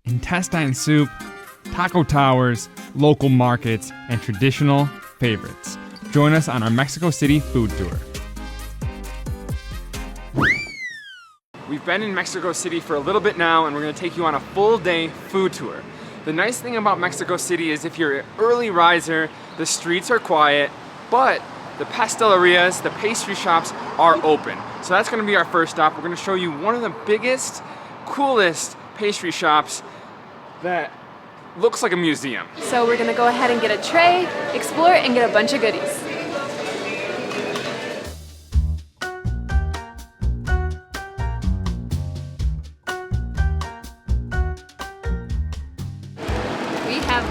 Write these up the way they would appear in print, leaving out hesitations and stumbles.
intestine soup, taco towers, local markets, and traditional favorites. Join us on our Mexico City food tour. We've been in Mexico City for a little bit now, and we're going to take you on a full day food tour. The nice thing about Mexico City is if you're an early riser, the streets are quiet, but the pastelerias, the pastry shops, are open. So that's going to be our first stop. We're going to show you one of the biggest, coolest pastry shops that looks like a museum. So we're going to go ahead and get a tray, explore, and get a bunch of goodies.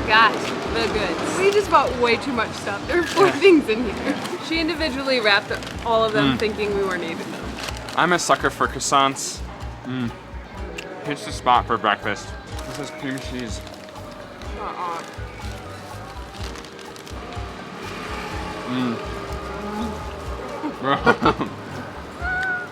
Got the goods. We just bought way too much stuff. There are 4 things in here. She individually wrapped all of them thinking we weren't eating them. I'm a sucker for croissants. It's the spot for breakfast. This is cream cheese.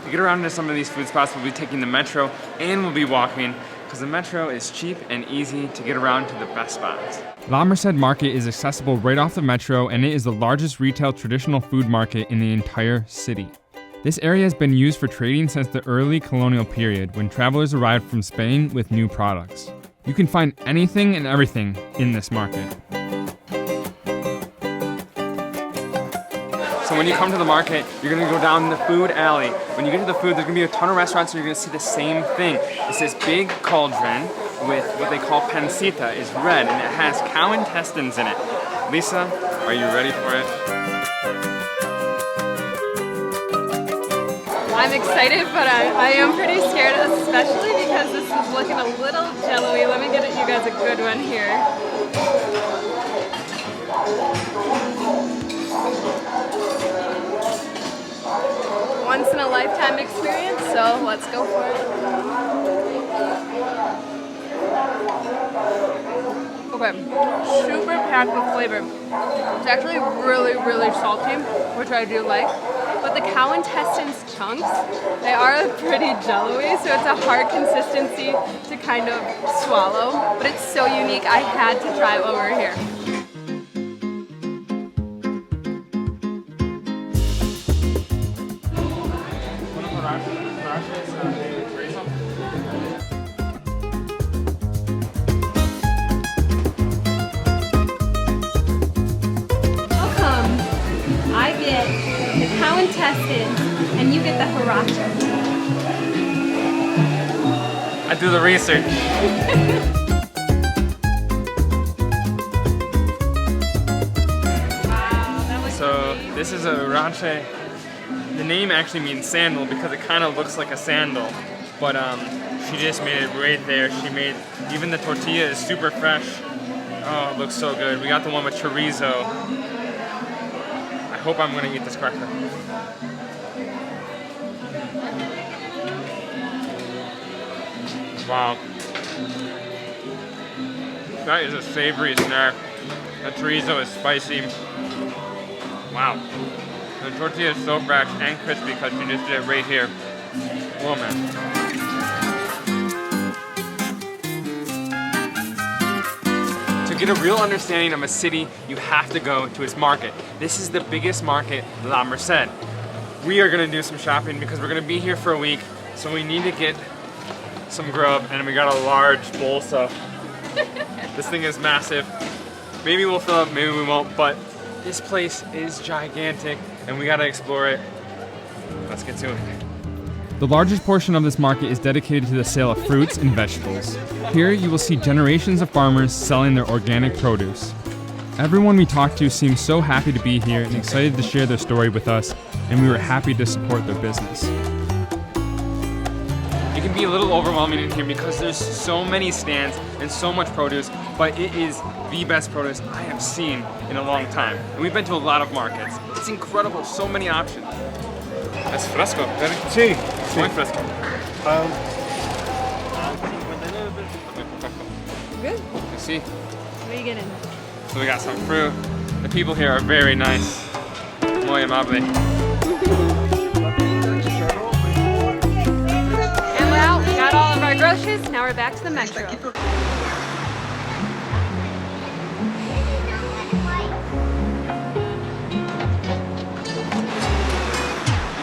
To get around to some of these food spots, we'll be taking the metro and we'll be walking, because the metro is cheap and easy to get around to the best spots. La Merced Market is accessible right off the metro, and it is the largest retail traditional food market in the entire city. This area has been used for trading since the early colonial period, when travelers arrived from Spain with new products. You can find anything and everything in this market. So when you come to the market, you're gonna go down the food alley. When you get to the food, there's gonna be a ton of restaurants and you're gonna see the same thing. It's this big cauldron with what they call pancita. It's red and it has cow intestines in it. Lisa, are you ready for it? I'm excited, but I am pretty scared, especially because this is looking a little jello-y. Let me get you guys a good one here. Once in a lifetime experience, so let's go for it. Okay, super packed with flavor. It's actually really, really salty, which I do like. But the cow intestines chunks, they are pretty jello-y, so it's a hard consistency to kind of swallow. But it's so unique, I had to try while we're here. Intestines, and you get the Huarache. I do the research. Wow, that looks So amazing. this is a Huarache. The name actually means sandal because it kind of looks like a sandal, but she just made it right there. She made, even the tortilla is super fresh. Oh, it looks so good. We got the one with chorizo. I hope I'm gonna eat this correctly. Wow. That is a savory snack. The chorizo is spicy. Wow. The tortilla is so fresh and crispy because she just did it right here. Oh man. To get a real understanding of a city, you have to go to its market. This is the biggest market, La Merced. We are gonna do some shopping because we're gonna be here for a week, so we need to get some grub, and we got a large bolsa. This thing is massive. Maybe we'll fill up, maybe we won't, but this place is gigantic and we gotta explore it. Let's get to it. The largest portion of this market is dedicated to the sale of fruits and vegetables. Here you will see generations of farmers selling their organic produce. Everyone we talked to seemed so happy to be here and excited to share their story with us, and we were happy to support their business. It can be a little overwhelming in here because there's so many stands and so much produce, but it is the best produce I have seen in a long time. And we've been to a lot of markets. It's incredible, so many options. Es fresco, very. Sí, Muy fresco. Good. You see? What are you getting? So we got some fruit. The people here are very nice. Muy amable. And we're out. We got all of our groceries, now we're back to the metro.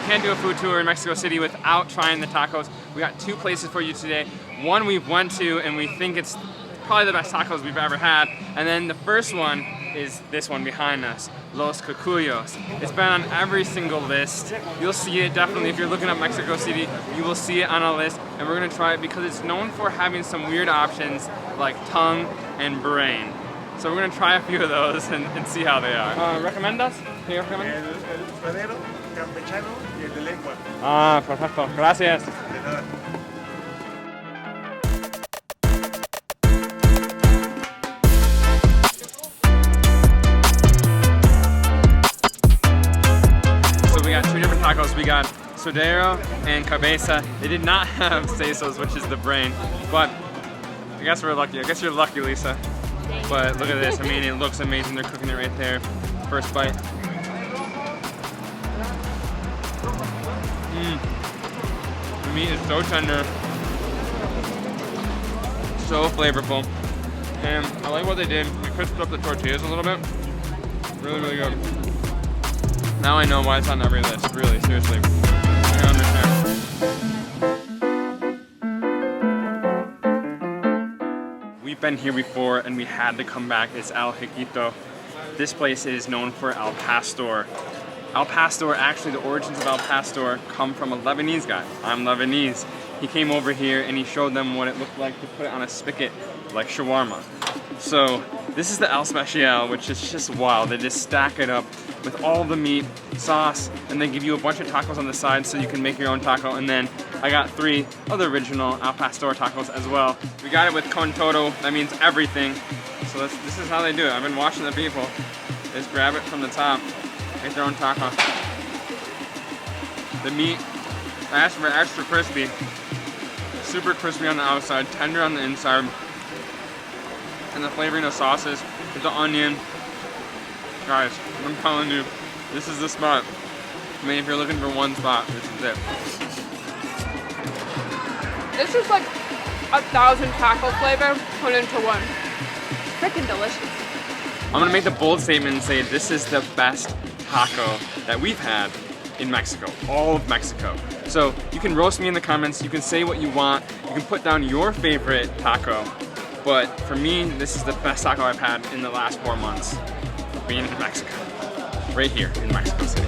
Can't do a food tour in Mexico City without trying the tacos. We got two places for you today. One we went to and we think it's probably the best tacos we've ever had. And then the first one is this one behind us, Los Cocuyos. It's been on every single list. You'll see it definitely if you're looking at Mexico City, you will see it on a list, and we're gonna try it because it's known for having some weird options like tongue and brain. So we're gonna try a few of those and see how they are. ¿Recomiendas? ¿Qué recomiendas? El suadero, campechano y el de lengua. Ah, perfecto. Gracias. De nada. So we got two different tacos. We got suadero and cabeza. They did not have sesos, which is the brain, but I guess we're lucky. I guess you're lucky, Lisa. But look at this. I mean, it looks amazing. They're cooking it right there. First bite. The meat is so tender, so flavorful, and I like what they did. We crisped up the tortillas a little bit. Really, really good. Now I know why it's on every list. Really, seriously. I understand. We've been here before, and we had to come back. It's El Huequito. This place is known for al pastor. Al pastor, actually the origins of al pastor come from a Lebanese guy. I'm Lebanese. He came over here and he showed them what it looked like to put it on a spigot like shawarma. So this is the al special, which is just wild. They just stack it up with all the meat, sauce, and they give you a bunch of tacos on the side so you can make your own taco. And then I got 3 other original al pastor tacos as well. We got it with con todo, that means everything. So this is how they do it. I've been watching the people. They just grab it from the top, make their own taco. The meat, extra crispy. Super crispy on the outside, tender on the inside. And the flavoring of sauces with the onion. Guys, I'm telling you, this is the spot. I mean, if you're looking for one spot, this is it. This is like 1,000 taco flavor put into one. Freaking delicious. I'm gonna make the bold statement and say this is the best taco that we've had in Mexico, all of Mexico. So you can roast me in the comments, you can say what you want, you can put down your favorite taco, but for me, this is the best taco I've had in the last 4 months of being in Mexico, right here in Mexico City.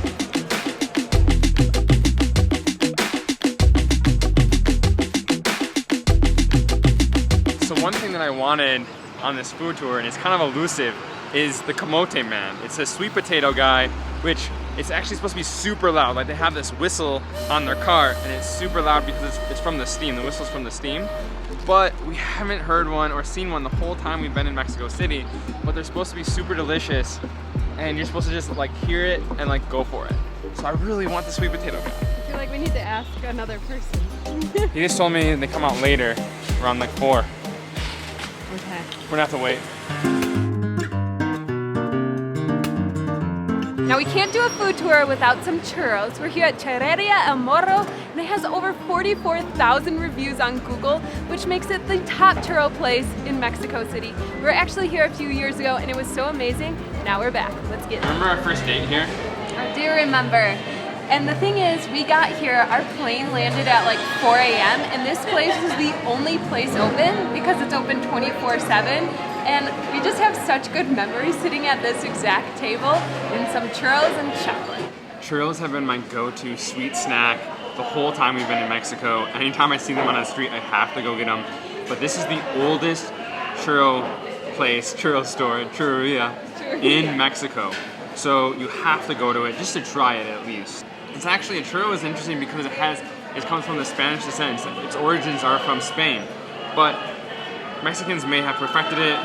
So one thing that I wanted on this food tour, and it's kind of elusive, is the Comote Man. It's a sweet potato guy, which it's actually supposed to be super loud. Like they have this whistle on their car, and it's super loud because it's from the steam. The whistle's from the steam. But we haven't heard one or seen one the whole time we've been in Mexico City. But they're supposed to be super delicious, and you're supposed to just like hear it and like go for it. So I really want the sweet potato guy. I feel like we need to ask another person. He just told me they come out later, around like 4. Okay. We're gonna have to wait. Now we can't do a food tour without some churros. We're here at Churreria El Moro, and it has over 44,000 reviews on Google, which makes it the top churro place in Mexico City. We were actually here a few years ago, and it was so amazing. Now we're back. Let's get it. Remember our first date here? I do remember. And the thing is, we got here, our plane landed at like 4 a.m. and this place is the only place open because it's open 24/7. And we just have such good memories sitting at this exact table and some churros and chocolate. Churros have been my go-to sweet snack the whole time we've been in Mexico. Anytime I see them on the street, I have to go get them. But this is the oldest churro place, churro store, Churreria, in Mexico. So you have to go to it just to try it at least. It's actually, a churro is interesting because it comes from the Spanish descent. Its origins are from Spain. But Mexicans may have perfected it.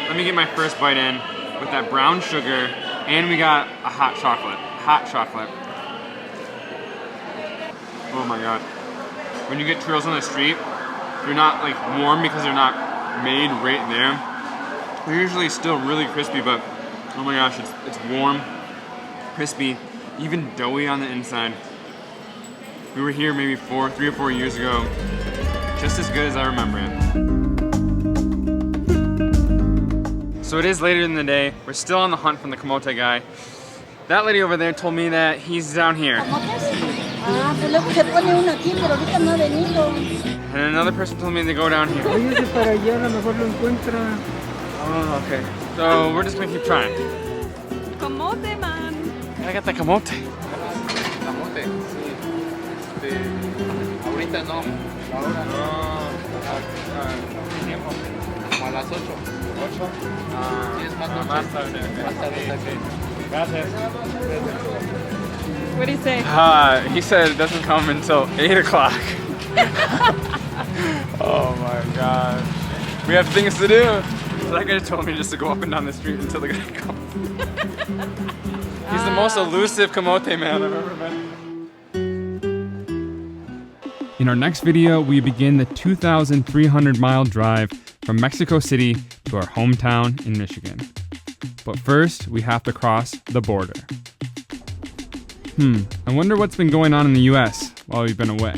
Let me get my first bite in with that brown sugar, and we got a hot chocolate. Hot chocolate. Oh my god. When you get churros on the street, they're not like warm because they're not made right there. They're usually still really crispy, but oh my gosh, it's warm, crispy, even doughy on the inside. We were here maybe 3 or 4 years ago. Just as good as I remember it. So it is later in the day. We're still on the hunt from the Comote guy. That lady over there told me that he's down here. And another person told me to go down here. Oh, okay. So we're just gonna keep trying. Comote Man. I got the camote. Camote, sí. Ahorita no. Ahora no. Tiempo. Como a las 8. 8. Sí, es más noche. Más tarde. Más tarde. Gracias. What do you say? He said it doesn't come until 8 o'clock. Oh my god. We have things to do. So that guy told me just to go up and down the street until the guy comes. He's the most elusive Comote man I've ever met. In our next video, we begin the 2,300-mile drive from Mexico City to our hometown in Michigan. But first, we have to cross the border. I wonder what's been going on in the US while we've been away.